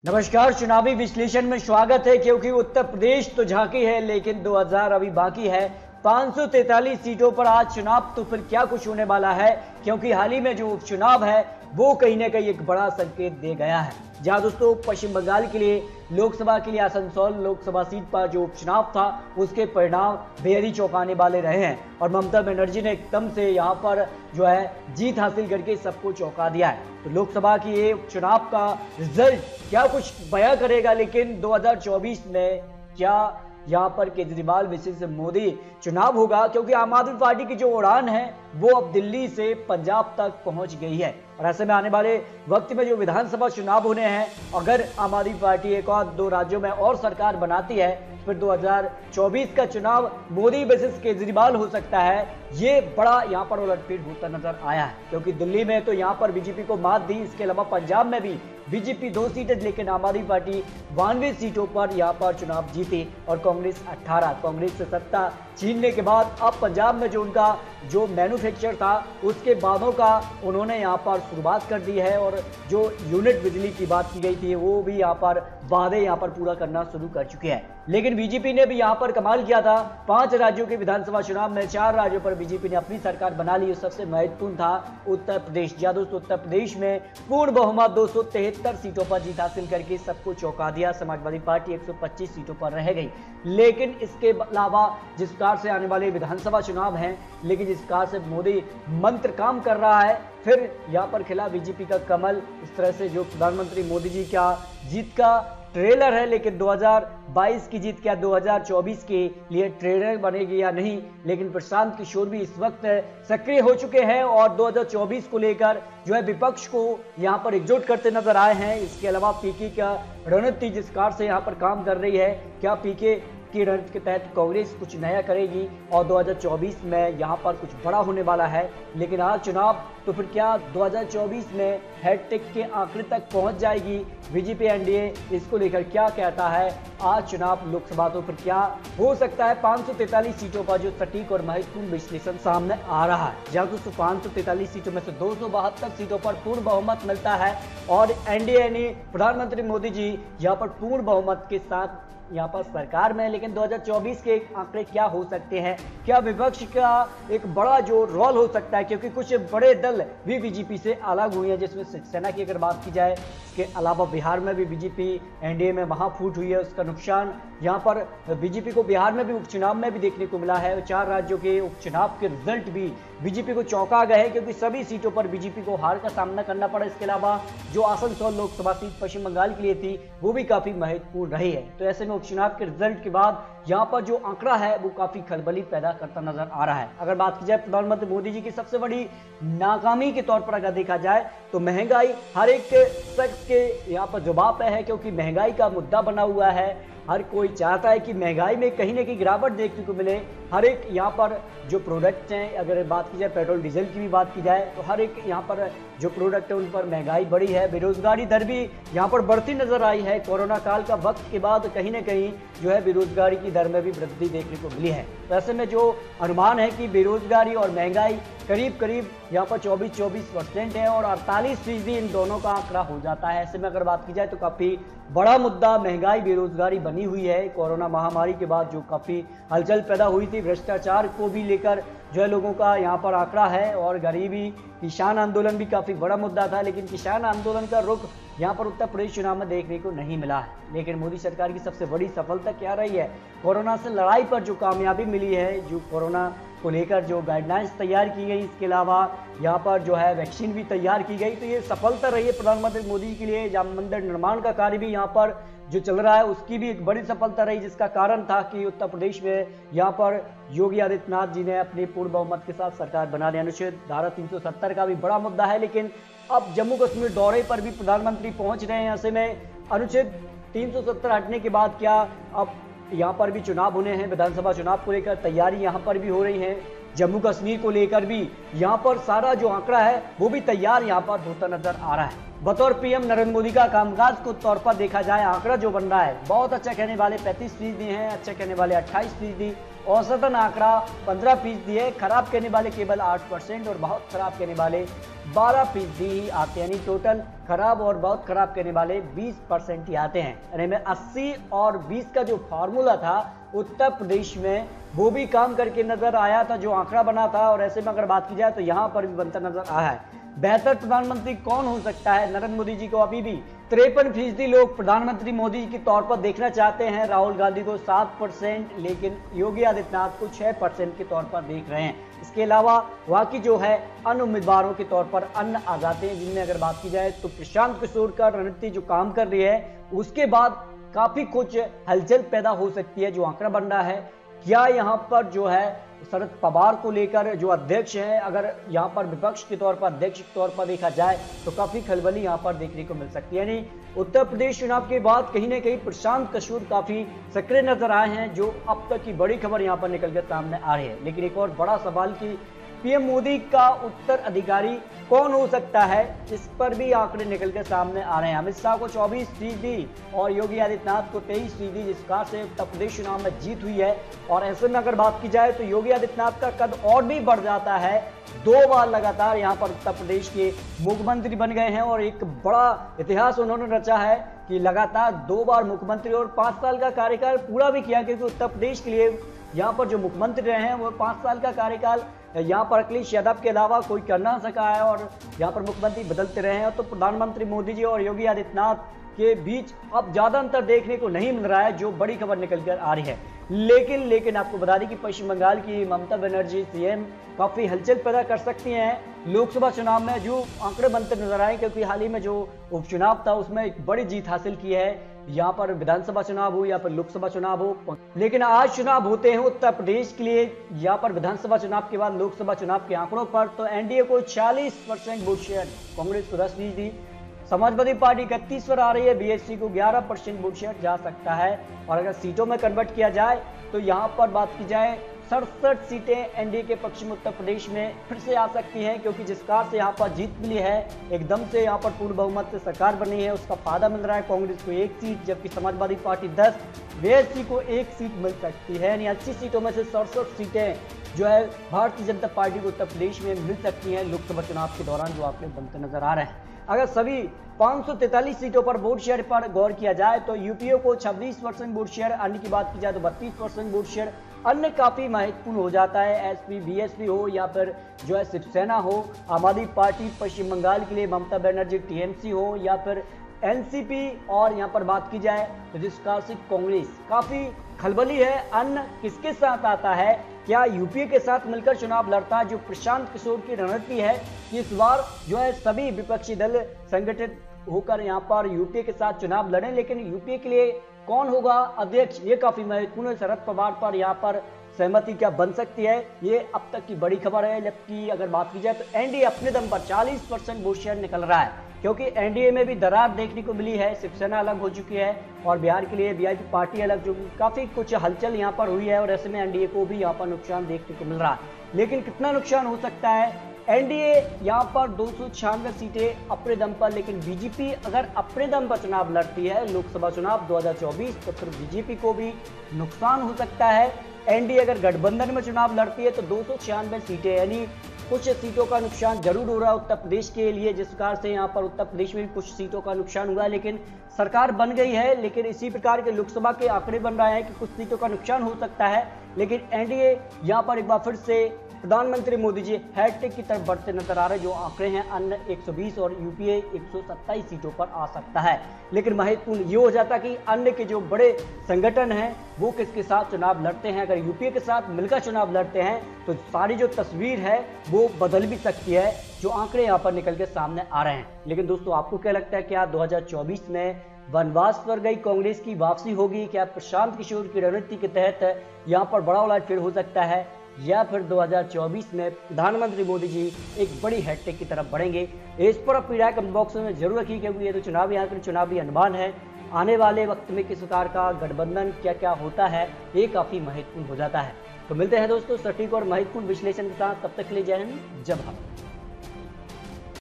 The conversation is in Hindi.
नमस्कार। चुनावी विश्लेषण में स्वागत है। क्योंकि उत्तर प्रदेश तो झांकी है लेकिन 2000 अभी बाकी है। 543 सीटों पर आज चुनाव, तो फिर क्या कुछ होने वाला है, क्योंकि हाल ही में जो उपचुनाव है वो कहीं ना कहीं एक बड़ा संकेत दे गया है। जहां दोस्तों पश्चिम बंगाल के लिए, लोकसभा के लिए आसनसोल लोकसभा सीट पर जो उपचुनाव था उसके परिणाम बेहद ही चौंकाने वाले रहे हैं और ममता बनर्जी ने एकदम से यहां पर जो है जीत हासिल करके सबको चौंका दिया है। तो लोकसभा की ये उपचुनाव का रिजल्ट क्या कुछ बयां करेगा, लेकिन 2024 में क्या यहां पर केजरीवाल वर्सेस मोदी चुनाव होगा, क्योंकि आम आदमी पार्टी की जो उड़ान है वो अब दिल्ली से पंजाब तक पहुंच गई है। और ऐसे में आने वाले वक्त में जो विधानसभा चुनाव होने हैं, अगर आम आदमी पार्टी एक और दो राज्यों में और सरकार बनाती है, फिर 2024 का चुनाव मोदी वर्सेस केजरीवाल हो सकता है। ये बड़ा यहाँ पर उलटफेर होता नजर आया है, क्योंकि दिल्ली में तो यहाँ पर बीजेपी को मात दी, इसके अलावा पंजाब में भी बीजेपी 2 सीटें, लेकिन आम आदमी पार्टी 92 सीटों पर यहाँ पर चुनाव जीती और कांग्रेस 18। कांग्रेस से सत्ता छीनने के बाद अब पंजाब में जो उनका जो मैन्युफैक्चर था उसके बादों का उन्होंने यहाँ पर शुरुआत कर दी है और जो यूनिट बिजली की बात की गई थी वो भी यहाँ पर वादे यहाँ पर पूरा करना शुरू कर चुके हैं। लेकिन बीजेपी ने भी यहाँ पर कमाल किया था। 5 राज्यों के विधानसभा चुनाव में 4 राज्यों पर बीजेपी ने अपनी सरकार बना ली। सबसे महत्वपूर्ण था उत्तर प्रदेश। जहाँ दोस्तों उत्तर प्रदेश में पूर्ण बहुमत 273 सीटों पर जीत हासिल करके सबको चौंका दिया। समाजवादी पार्टी 125 सीटों पर रह गई। लेकिन इसके अलावा जिस प्रकार से आने वाले विधानसभा चुनाव हैं, लेकिन जिस प्रकार से मोदी मंत्र काम कर रहा है, फिर यहाँ पर खिला बीजेपी का कमल। इस तरह से जो प्रधानमंत्री मोदी जी का जीत का ट्रेलर है, लेकिन 2022 की जीत क्या 2024 के लिए ट्रेलर बनेगी या नहीं, लेकिन प्रशांत किशोर भी इस वक्त सक्रिय हो चुके हैं और 2024 को लेकर जो है विपक्ष को यहाँ पर एकजुट करते नजर आए हैं। इसके अलावा पीके का रणनीति जिस कार से यहाँ पर काम कर रही है, क्या पीके की रणनीति के तहत कांग्रेस कुछ नया करेगी और 2024 में यहाँ पर कुछ बड़ा होने वाला है। लेकिन आज चुनाव, तो फिर क्या 2024 में हैट्रिक के आंकड़े तक पहुंच जाएगी बीजेपी एनडीए, इसको लेकर क्या कहता है आज चुनाव लोकसभा, तो फिर क्या हो सकता है 543 सीटों पर जो सटीक और महत्वपूर्ण विश्लेषण सामने आ रहा है। जहां दोस्तों 543 सीटों में से 272 सीटों पर पूर्ण बहुमत मिलता है और एनडीए यानी प्रधानमंत्री मोदी जी यहाँ पर पूर्ण बहुमत के साथ यहाँ पर सरकार में। लेकिन 2024 के आंकड़े क्या हो सकते हैं, क्या विपक्ष का एक बड़ा जो रोल हो सकता है, क्योंकि कुछ बड़े दल भी बीजेपी से अलग हुए हैं, जिसमें शिवसेना की अगर बात की जाए। इसके अलावा बिहार में भी बीजेपी एनडीए में महाफूट हुई है, उसका नुकसान यहाँ पर बीजेपी को बिहार में भी उपचुनाव में भी देखने को मिला है। 4 राज्यों के उपचुनाव के रिजल्ट भी बीजेपी को चौंका गए हैं, क्योंकि सभी सीटों पर बीजेपी को हार का सामना करना पड़ा। इसके अलावा जो आसनसोल लोकसभा सीट पश्चिम बंगाल के लिए थी वो भी काफी महत्वपूर्ण रही है। तो ऐसे में उपचुनाव के रिजल्ट के बाद यहाँ पर जो आंकड़ा है वो काफी खलबली पैदा करता नजर आ रहा है। अगर बात की जाए प्रधानमंत्री मोदी जी की सबसे बड़ी नाकामी के तौर पर अगर देखा जाए, तो महंगाई हर एक शख्स के यहाँ पर जवाब है, क्योंकि महंगाई का मुद्दा बना हुआ है। हर कोई चाहता है कि महंगाई में कहीं ना कहीं गिरावट देखने को मिले। हर एक यहाँ पर जो प्रोडक्ट्स हैं, अगर बात की जाए पेट्रोल डीजल की भी बात की जाए, तो हर एक यहाँ पर जो प्रोडक्ट है उन पर महंगाई बढ़ी है। बेरोजगारी दर भी यहाँ पर बढ़ती नजर आई है। कोरोना काल का वक्त के बाद कहीं ना कहीं जो है बेरोजगारी की दर में भी वृद्धि देखने को मिली है। तो ऐसे में जो अनुमान है कि बेरोजगारी और महंगाई करीब करीब यहाँ पर 24% है और 48% इन दोनों का आंकड़ा हो जाता है। ऐसे में अगर बात की जाए तो काफी बड़ा मुद्दा महंगाई बेरोजगारी बनी हुई है। कोरोना महामारी के बाद जो काफी हलचल पैदा हुई थी, भ्रष्टाचार को भी लेकर जो है लोगों का यहाँ पर आंकड़ा है और गरीबी, किसान आंदोलन भी काफी बड़ा मुद्दा था। लेकिन किसान आंदोलन का रुख यहाँ पर उत्तर प्रदेश चुनाव में देखने को नहीं मिला है। लेकिन मोदी सरकार की सबसे बड़ी सफलता क्या रही है, कोरोना से लड़ाई पर जो कामयाबी मिली है, जो कोरोना को लेकर जो गाइडलाइंस तैयार की गई, इसके अलावा यहाँ पर जो है वैक्सीन भी तैयार की गई। तो ये सफलता रही है प्रधानमंत्री मोदी के लिए। राम मंदिर निर्माण का कार्य भी यहाँ पर जो चल रहा है उसकी भी एक बड़ी सफलता रही, जिसका कारण था कि उत्तर प्रदेश में यहाँ पर योगी आदित्यनाथ जी ने अपनी पूर्ण बहुमत के साथ सरकार बना ली। अनुच्छेद धारा 370 का भी बड़ा मुद्दा है, लेकिन अब जम्मू कश्मीर दौरे पर भी प्रधानमंत्री पहुंच रहे हैं। ऐसे में अनुच्छेद 370 हटने के बाद क्या अब यहाँ पर भी चुनाव होने हैं, विधानसभा चुनाव को लेकर तैयारी यहाँ पर भी हो रही है। जम्मू कश्मीर को लेकर भी यहाँ पर सारा जो आंकड़ा है वो भी तैयार यहाँ पर होता नजर आ रहा है। बतौर पीएम नरेंद्र मोदी का कामकाज को तौर पर देखा जाए, आंकड़ा जो बन रहा है, बहुत अच्छा कहने वाले 35% हैं, अच्छा कहने वाले 28%, औसतन आंकड़ा 15% है, खराब कहने वाले केवल 8% और बहुत खराब कहने वाले 12% ही आते हैं। यानी टोटल खराब और बहुत खराब कहने वाले 20% ही आते हैं। यानी में 80 और 20 का जो फार्मूला था उत्तर प्रदेश में वो भी काम करके नजर आया था, जो आंकड़ा बना था। और ऐसे में अगर बात की जाए तो यहाँ पर भी बनता नजर आया है। बेहतर प्रधानमंत्री कौन हो सकता है? नरेंद्र मोदी जी को अभी भी 53% लोग प्रधानमंत्री मोदी के तौर पर देखना चाहते हैं, राहुल गांधी को 7%, लेकिन योगी आदित्यनाथ को 6% के तौर पर देख रहे हैं। इसके अलावा बाकी जो है अन्य उम्मीदवारों के तौर पर अन्य आ जाते हैं, जिनमें अगर बात की जाए तो प्रशांत किशोर का रणनीति जो काम कर रही है उसके बाद काफी कुछ हलचल पैदा हो सकती है। जो आंकड़ा बन रहा है, क्या यहाँ पर जो है शरद पवार को लेकर जो अध्यक्ष है, अगर यहाँ पर विपक्ष के तौर पर अध्यक्ष के तौर पर देखा जाए तो काफी खलबली यहाँ पर देखने को मिल सकती है। यानी उत्तर प्रदेश चुनाव के बाद कहीं ना कहीं प्रशांत किशोर काफी सक्रिय नजर आए हैं, जो अब तक की बड़ी खबर यहाँ पर निकलकर सामने आ रही है। लेकिन एक और बड़ा सवाल कि पीएम मोदी का उत्तराधिकारी कौन हो सकता है, इस पर भी आंकड़े निकलकर सामने आ रहे हैं। अमित शाह को 24% और योगी आदित्यनाथ को 23%, जिस कार से उत्तर प्रदेश चुनाव में जीत हुई है। और ऐसे में अगर बात की जाए तो योगी आदित्यनाथ का कद और भी बढ़ जाता है। 2 बार लगातार यहाँ पर उत्तर प्रदेश के मुख्यमंत्री बन गए हैं और एक बड़ा इतिहास उन्होंने रचा है कि लगातार 2 बार मुख्यमंत्री और 5 साल का कार्यकाल पूरा भी किया, क्योंकि उत्तर प्रदेश के लिए यहाँ पर जो मुख्यमंत्री रहे हैं वो 5 साल का कार्यकाल यहाँ पर अखिलेश यादव के अलावा कोई कर ना सका है और यहाँ पर मुख्यमंत्री बदलते रहे हैं। तो प्रधानमंत्री मोदी जी और योगी आदित्यनाथ के बीच अब ज्यादा अंतर देखने को नहीं मिल रहा है, जो बड़ी खबर निकल कर आ रही है। लेकिन आपको बता दें कि पश्चिम बंगाल की ममता बनर्जी सीएम काफी हलचल पैदा कर सकती हैं लोकसभा चुनाव में, जो आंकड़े बनते नजर आए, क्योंकि हाल ही में जो उपचुनाव था उसमें एक बड़ी जीत हासिल की है। यहाँ पर विधानसभा चुनाव हो या फिर लोकसभा चुनाव हो, लेकिन आज चुनाव होते हैं उत्तर प्रदेश के लिए। यहाँ पर विधानसभा चुनाव के बाद लोकसभा चुनाव के आंकड़ों पर तो एनडीए को 40% वोट शेयर, कांग्रेस को 10%, समाजवादी पार्टी 31 पर आ रही है, बीएसपी को 11% वोट शेयर जा सकता है। और अगर सीटों में कन्वर्ट किया जाए तो यहाँ पर बात की जाए 67 सीटें एनडीए के पक्ष में उत्तर प्रदेश में फिर से आ सकती हैं, क्योंकि जिस कार से यहाँ पर जीत मिली है, एकदम से यहाँ पर पूर्ण बहुमत से सरकार बनी है, उसका फायदा मिल रहा है। कांग्रेस को 1 सीट, जबकि समाजवादी पार्टी 10, बीएसपी को 1 सीट मिल सकती है। यानी 80 सीटों में से 67 सीटें जो है भारतीय जनता पार्टी को उत्तर प्रदेश में मिल सकती हैं लोकसभा चुनाव के दौरान, जो आंकड़े बनते नजर आ रहे हैं। अगर सभी 543 सीटों पर वोट शेयर पर गौर किया जाए तो यूपीए को 26% वोट शेयर, अन्य की बात की जाए तो 32% वोट शेयर, अन्य काफी महत्वपूर्ण हो जाता है। एसपी बीएसपी हो या फिर जो है शिवसेना हो, आम आदमी पार्टी पश्चिम बंगाल के लिए ममता बनर्जी टीएमसी हो, या फिर एनसीपी, और यहाँ पर बात की जाए तो जिसका से कांग्रेस, काफी खलबली है। अन्य किसके साथ आता है? क्या यूपीए के साथ मिलकर चुनाव लड़ता है? जो प्रशांत किशोर की रणनीति है कि इस बार जो है सभी विपक्षी दल संगठित होकर यहाँ पर यूपीए के साथ चुनाव लड़ें, लेकिन यूपीए के लिए कौन होगा अध्यक्ष, ये काफी महत्वपूर्ण है। शरद पवार पर यहाँ पर सहमति क्या बन सकती है, ये अब तक की बड़ी खबर है। जबकि अगर बात की जाए तो एनडीए अपने दम पर 40% वोट शेयर निकल रहा है, क्योंकि एनडीए में भी दरार देखने को मिली है। शिवसेना अलग हो चुकी है और बिहार के लिए वीआईपी पार्टी अलग, जो काफी कुछ हलचल यहाँ पर हुई है और ऐसे में एनडीए को भी यहाँ पर नुकसान देखने को मिल रहा है। लेकिन कितना नुकसान हो सकता है? एनडीए यहाँ पर 296 सीटें अपने दम पर, लेकिन बीजेपी अगर अपने दम पर चुनाव लड़ती है लोकसभा चुनाव 2024 तो फिर बीजेपी को भी नुकसान हो सकता है। एनडीए अगर गठबंधन में चुनाव लड़ती है तो 296 सीटें, यानी कुछ सीटों का नुकसान जरूर हो रहा है उत्तर प्रदेश के लिए, जिस प्रकार से यहाँ पर उत्तर प्रदेश में भी कुछ सीटों का नुकसान हुआ है, लेकिन सरकार बन गई है। लेकिन इसी प्रकार के लोकसभा के आंकड़े बन रहे हैं कि कुछ सीटों का नुकसान हो सकता है, लेकिन एनडीए यहाँ पर एक बार फिर से प्रधानमंत्री मोदी जी हैट्रिक की तरफ बढ़ते नजर आ रहे हैं। जो आंकड़े हैं अन्य 120 और यूपीए 127 सीटों पर आ सकता है। लेकिन महत्वपूर्ण ये हो जाता कि अन्य के जो बड़े संगठन हैं वो किसके साथ चुनाव लड़ते हैं। अगर यूपीए के साथ मिलकर चुनाव लड़ते हैं तो सारी जो तस्वीर है वो बदल भी सकती है, जो आंकड़े यहाँ पर निकल के सामने आ रहे हैं। लेकिन दोस्तों, आपको क्या लगता है, क्या 2024 में वनवास पर गई कांग्रेस की वापसी होगी? क्या प्रशांत किशोर की रणनीति के तहत यहाँ पर बड़ा उलट फिर हो सकता है, या फिर 2024 में प्रधानमंत्री मोदी जी एक बड़ी हैट्रिक की तरफ बढ़ेंगे? इस पर अपनी राय कमेंट बॉक्स में जरूर रखिए, क्योंकि ये तो चुनावी आंकड़े, चुनावी अनुमान है। आने वाले वक्त में किस प्रकार का गठबंधन क्या क्या होता है, ये काफी महत्वपूर्ण हो जाता है। तो मिलते हैं दोस्तों सटीक और महत्वपूर्ण विश्लेषण के साथ, तब तक के लिए जय हिंद, जय भारत।